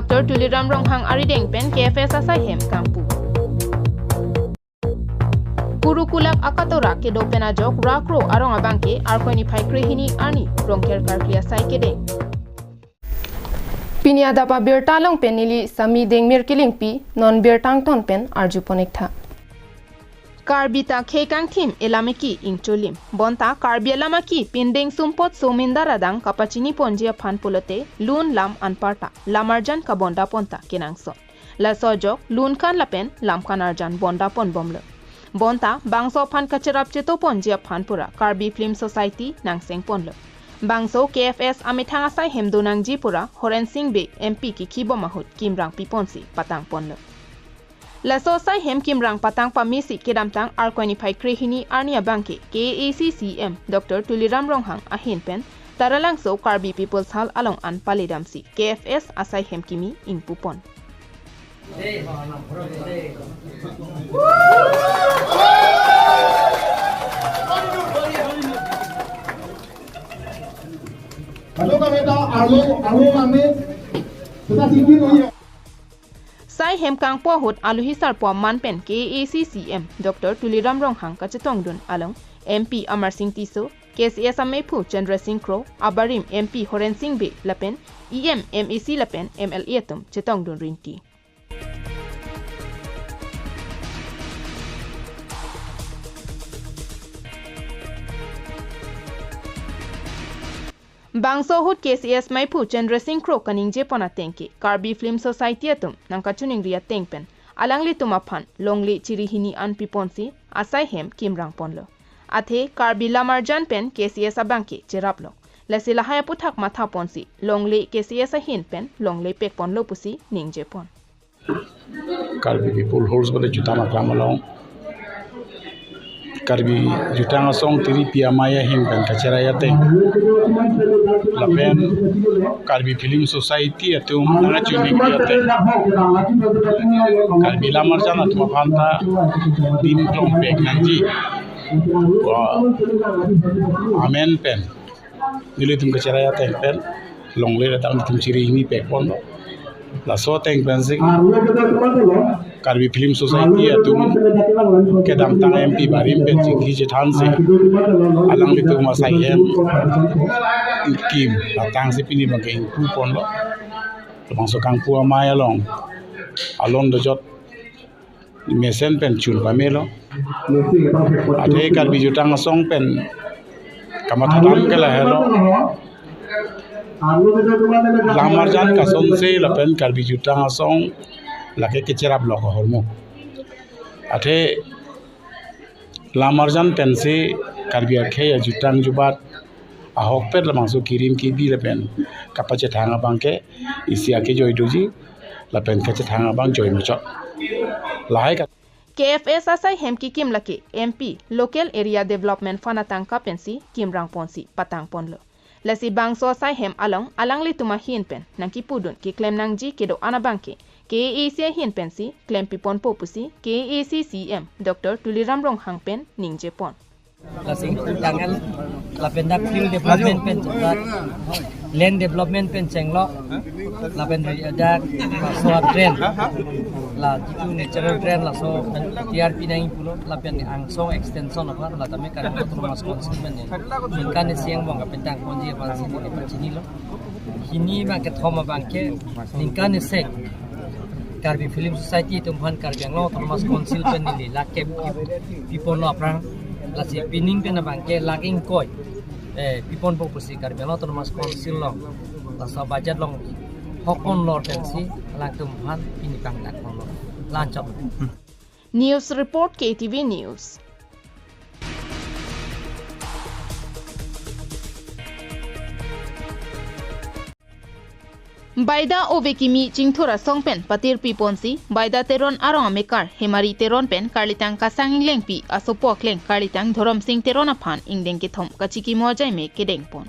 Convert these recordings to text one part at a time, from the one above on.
Dr. Tuliram Ronghang Arideng Pen KFS Asai Hem Kampu. Kurukulak Akatora Kedo Penajok Rakro Arong Abangke Arkoni Paikrehini Ani Rongker Karklia Sai Kedeng. Pinia dapa bir talong pen nili sami deng mir kiling pi non bir tang ton pen arju ponekta. Karbita khekang thim elameki ingcholim bonta karbi elamaki pindeng sumpot sumindaradang kapachini ponjia phan pulote lun lam anparta lamarjan ka bonda ponta kenangson la sojok lun kan lapen lam kanarjan bonda pon bomlo bonta bangso phan kacharap cheto ponjia phan pura karbi film society nangseng ponlo bangso KFS amithang asai hemdunang jipura horen singh be MP ki khibo mahut kimrang piponsi patang ponlo la so sai hem kimrang patang pamisi kedamtang arkoni paikrehini arnia bangke KACCM Dr. Tuliram Ronghang ahin pen taralang so karbi people's hall along an palidamsi KFS asai hem kimi ingpupon Sai hem kang po hut aluhisar po manpen KACCM Dr. Tuliram Ronghang kachetong dun along MP Amar Singh Tiso KCS Amepu Chandra Singh Crow Abarim MP Horen Singh Be Lapen EM MEC Lapen MLA tum chetong dun rinti Bangso hut KCS Maipu Chandra Singh Crow kaning jepona tengki Karbi Film Society atum nang kachuning ria tengpen alangli tumaphan longli chirihini an piponsi asai hem kimrang ponlo athe Karbi lamarjan pen KCS abangki cheraplo lasila haya puthak matha ponsi longli KCS hin pen longli pek ponlo pusi ning jepon Karbi people holds bode jutama kramalong Karbi jutanga song tiri piamaya him pen kacharaya teng Lapen Karbi Film Society atum nangachuning yate Karbi lamarjan atma phanta din klong pek nanji amen pen nilitum kacharaya teng pen longle datang tum chiri ini pek pon la so teng pen sing Karbi Film Society atum kedam tang MP barim pen sing hi jethan se alang litu masai hem kim datang si pini bangke pu pon lo bangso kang pu amaya long alon do jot mesen pen chun pamelo ate Karbi jutang song pen kamathatam kala helo lamarjan kason se lapen Karbi jutang song lake kecherap lo hormo ate lamarjan pen se Karbi akhe jutang jubat ahok per lamangso kirim ki di lapen kapache thanga bangke isi ake joy doji lapen kache thanga bang joy mocho lahai ka KFS asai hem ki kim lake MP local area development fanatang kapensi kimrang ponsi patang ponlo lasi bangso asai hem alangli tuma hin pen nangki pudun ki claim nangji kedo anabangke KAC hin pensi claim pipon popusi KACCM Dr. Tuliram Ronghang pen ning jepon Lasing tangan la penda field development pen land development pen cenglo la pen ada so train la jitu natural train la so TRP 90 la pen angsong extension apa la tame kan autonomous council men ni kan siang bang pentang konji pa sini pa sini lo hini ma ke thoma bangke ninkan sek Karbi Film Society tumhan Karbi anglo autonomous council pen ni la ke people lo aprang la si pining pen bangke laging koi pipon popusi Karbi autonomous council lo la sa budget long hokon lor tensi la tumhan ini kang nak lo lancap News report KTV News Baida ovekimi chingthora songpen patir piponsi baida teron arong amekar hemari teron pen karlitang kasang lengpi asopok leng karlitang thorom sing teron aphan ingdeng ke thom kachiki mojai me kedeng pon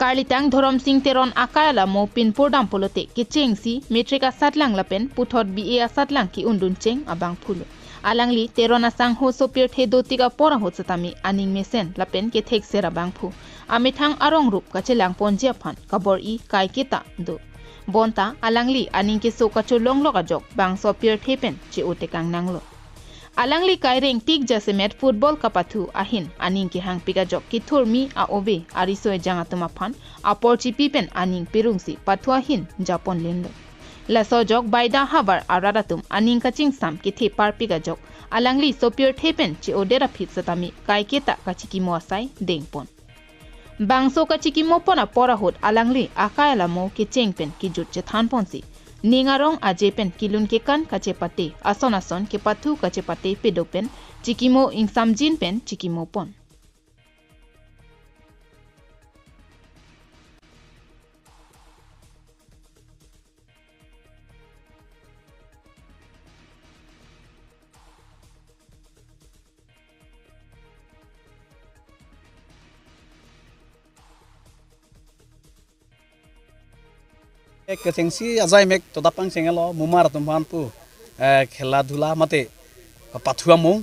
karlitang thorom sing teron akala mo pin podam polote ke chengsi metrika satlang lapen puthot bi a satlang ki undun cheng abang phulo alangli teron asang ho sopir the dotiga pora ho chatami aning mesen lapen ke thek sera bang phu amithang arong rup kachelang ponjia phan kabor I kai kita do bonta alangli aning ke so kachu longlok ajok bang so pier thepen che otekang nanglo alangli kaireng tik jasemet football kapathu ahin aning ke hang pigajok ki thurmi a obe arisoe jangatuma phan aporchi pipen aning perungsi pathua hin japon lenlo la sojok baida habar aradatum aning kaching sam ki the par pigajok alangli so pier thepen che odera phit satami kaiketa kachiki moasai dengpon bangso kachiki mopona porahot alangli akayala mo ke chengpen ki jut che thanponsi ningarong ajepen kilun ke kan kachepate ason ke pathu kachepate pedopen chikimo ingsamjin pen chikimo pon एक केसेंसी अजाय मेक तो दापang sengelo mumar tumpan pu khela dhula mate pathua mong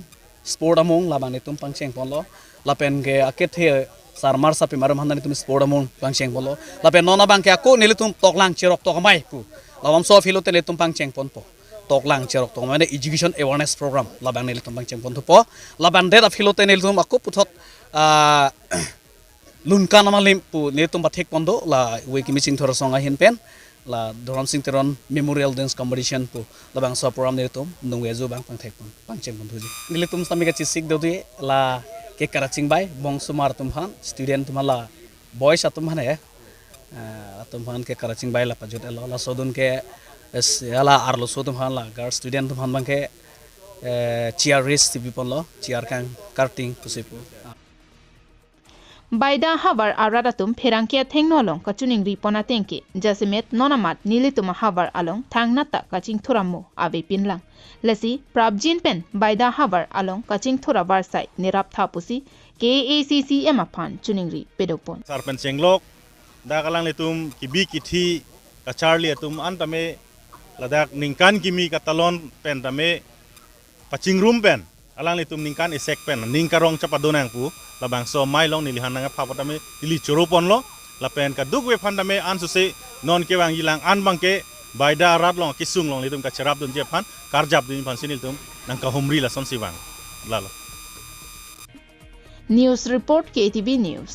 sport among labane tumpang seng ponlo lapen ge akethe sarmar sapi maram handani tum sport among pang seng ponlo lapen nona bang ke ako nilitum toklang cherok tokamai pu lawam so filote le tumpang seng ponpo toklang cherok tokamai ne education awareness program labang nilitum pang seng ponpo po laban de filote nilitum ako puthot lunkan amalim pu nilitum bathek pondo la weki missing thora songa hin pen la doron singteron memorial dance competition pu labang so program nilitum nungwezu bang pangthek pon pangcheng pon thuji nilitum sami ka chisik dodi la ke karaching bai bongsumar tumhan student tumhala boys atumhan he tumhan ke karaching bai la pajut la sodun ke ala arlo sodum han la girl student tumhan bang ke cheer race tibi pon lo cheer kan karting pusipu baida habar aradatum pherangkia thengnolong kachuning ripona tengke jasemet nonamat nilitum habar along thangnata kaching thuramo ave pinlang lasi prabjin pen baida habar along kaching thura barsai nirap thapusi KACCM aphan chuningri pedopon sarpen senglok dakalang litum kibi kithi kacharli atum antame ladak ningkan kimi katalon pen tame paching room pen alang litum ningkan isek pen ningkarong chapadonang pu labang so mailong nilihan nanga phapatame ili choropon lo lapen ka dugwe phandame ansuse non ke wang ilang an bangke baida ratlong kisung long litum ka cherap dun je phan karjap din phan sinil tum nang ka humri la son siwang lalo news report KATV news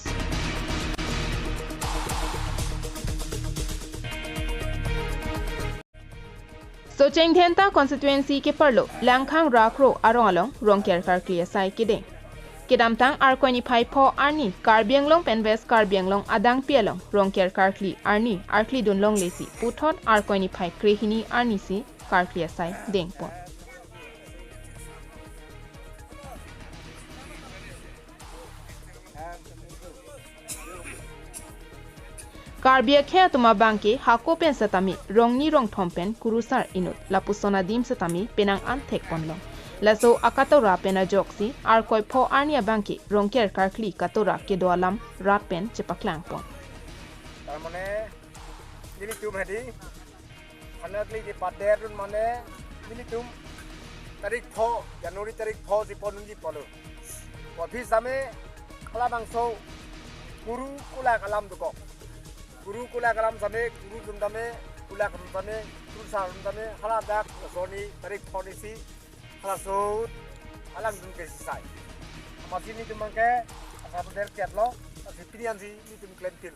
Socheng Dhenta constituency ke parlo langkhang rakro arong along rongker kar clear sai kide Kedamtang arkoni phai pho arni karbianglong penves karbianglong adang pialong rongker karkli arni arkli dunlong lesi puthot arkoni phai krehini arni si karkli asai dengpon Karbia khe tuma bangke hako pen satami rongni rong thompen kurusar inut lapusona dim satami penang an thek ponlong laso akatora pena joksi arkoi pho arnia bangke rongker karkli katora ke doalam rapen chepaklang pon tarmane nilitum hedi anakli je paderun mane nilitum tarik pho Januari tarik pho sipon ji polo wafi same kala bangso guru kula kalam duko guru kula kalam same guru jundame kula kalam same guru sarun same kala dak soni tarik pho disi Halasud, alang dun kesisai. Masih ni cuma ke asal der kiat lo, asal pilihan si ni cuma klentil.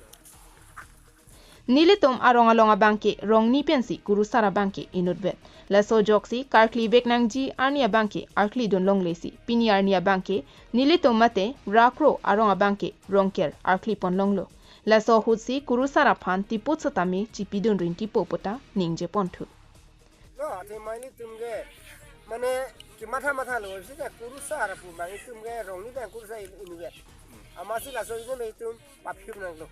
Nilitum arong along abangke rong ni pensi guru sara bangke inutbet. Laso joksi karkli beknangji arnia bangke arkli don long lesi pini arnia bangke nilitum mate rakro arong abangke rongker arkli pon longlo. Laso hutsi guru sara phan tiput satami chipidun rin tipo pota ningje pontu. No, ati maini tumge. Mana mata lo sih guru sara pun bang itu mungkin rong ni bang guru sara ini ya. Amasi lah so itu itu papium nang lo.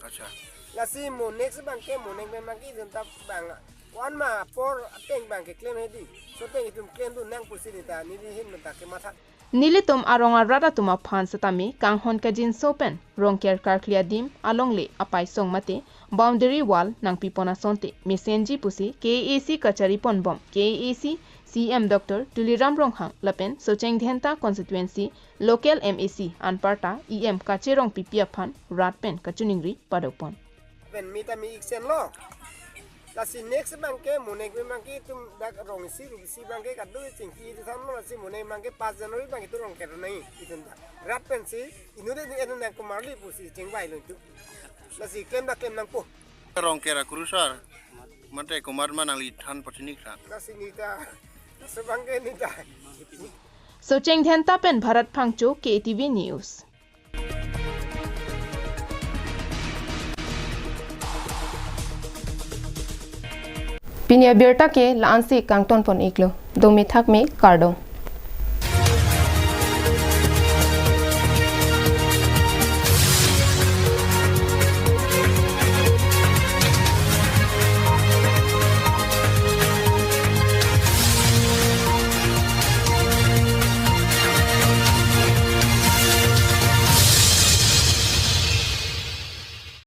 acha Lah si mo next bang ke mo neng bang itu tentang bang. Wan ma por teng bang ke claim hedi. So teng itu claim tu nang kursi dita ni di hin mentah ke mata. Nilitum aronga rada tuma phan satami kanghon kajin sopen rongker karklia dim alongle apai song mate boundary wall nang pipona sonte mesenji pusi KAC kachari pon bom KAC CM Dr. Tuliram Ronghang Lapen Socheng Dhenta constituency local MAC Anparta EM Kacherong Pipia Phan Ratpen Kachuningri Padopon Ben mita mi iksen lo. Lasi next bangke munek bangke tum dak rong si rusi bangke kadu cingki itu sama lasi munek bangke 5 Januari bangke tu rong kerana itu dah. Rat pensi inu deh ini nak kemarli pusi cingbai lo itu. Lasi kem nang po. Rong kera kurusar. Mate komar mana litan pasinik sa. Lasi nita. Sebangke nita. So cheng then tapen Bharat Phangcho KATV News. पिनिया बेरटा के लांसी कांगटोन पन इकलो दोमी थक में कार्डो